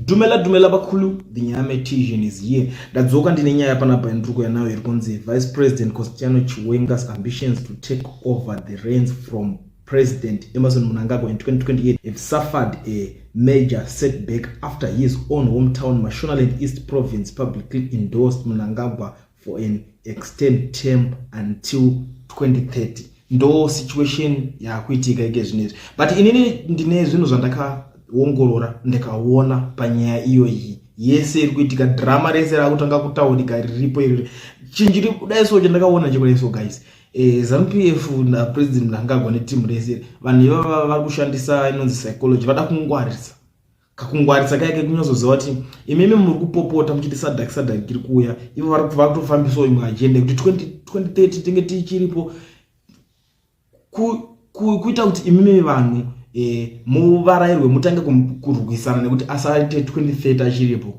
Dumela bakulu, the Nyame Tijan is here. Ndadzoka ndine nyaya panapa ndruko yanayo iri kunzi Vice President Constantino Chiwenga's ambitions to take over the reins from President Emmerson Mnangagwa in 2028 have suffered a major setback after his own hometown Mashonaland East Province publicly endorsed Mnangagwa for an extended term until 2030. Ndo situation yakuitika ike zvinezvi. But inini ndine zvinhu zvandakaongorora ndikaona panyaya iyoyi yese iri kuitika, drama rese rakutanga kutaurika riripo iri. Chinjiri kudai so chandakaona chekudai so guys. ZANU-PF na President Mnangagwa netimu rese vanhu ivava vari kushandisa inonzi psychology, vada kungwarisa. Kakungwarisa kayake kunyozoziva kuti imimi muri kupopota muchiti sadhaki iri kuuya, ivo vari kutofambisawo imwe agenda kuti 2030 tinge tichiripo, kuita kuti imimi vanhu muvarayirwe mutange kurwisana nekuti asaite 2030 achiripo.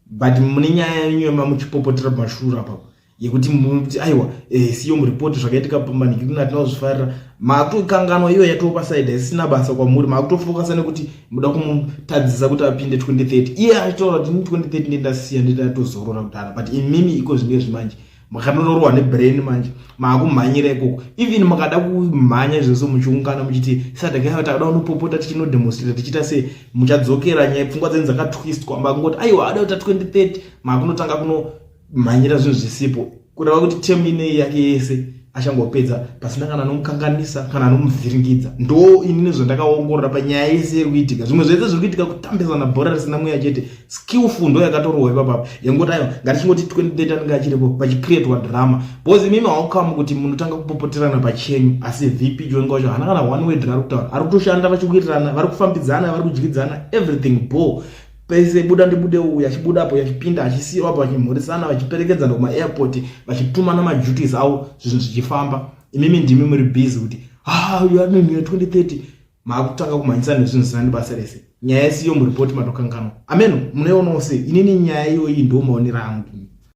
But mune nyaya yenyuma muchipopotera pamashuru apapo yekuti muti aiwa siyo muripoti zvakaitika pambaniki kuna tinozvifarira, makutokanganwa iyo yatopa side isina basa kwamuri, makutofokasa nekuti muda kumutadzisa kuti apinde 2030. Iye achitaura kuti 2030 ndendasiya ndendatozorora kudhara. But imimi iko zvinge zvimanje makanororwa nebrain manje makumhanyira ikoko. Even makada kumhanya zvese muchiungana muchiti sadhaki yayo takada unopopota tichinodemonstrate tichita se muchadzokera nyaya pfungwa dzenyu dzakatwist kwamba kungoti aiwa ada kuti 2030 makunotanga kunomhanyira zvinhu zvisipo kureva kuti term inei yake yese achangopedza pasina kana nomukanganisa kana nomuvhiringidza. Ndo inini zvandakaongorora panyaya yese iri kuitika. Zvimwe zvese zviri kuitika kutambisana bhora risina mweya chete, skillful ndo yakatorwa ipapapa yengoti ayo ngatichingoti 2030 anenge achiripo pachicreatwa drama. Because imimi haukamu kuti munotanga kupopoterana pachenyu, asi VP Chiwenga wacho hana kana one way ari kutaura, ari kutoshanda vachikuitirana, vari kufambidzana, vari kudyidzana, everything bo pese buda ndibude uyu achibudapo yachipinda achisiwapo achimhoresana vachiperekedzana kuma airport vachitumana maduties avo zvinhu zvichifamba. Imimi ndimi muri busy kuti you are in 2030 makutanga kumhanyisana nezvinhu zvisina basa rese. Nyaya isiyo muripoti matokanganwa. Amen, munoona sei inini nyaya iyoyi ndo maonero angu.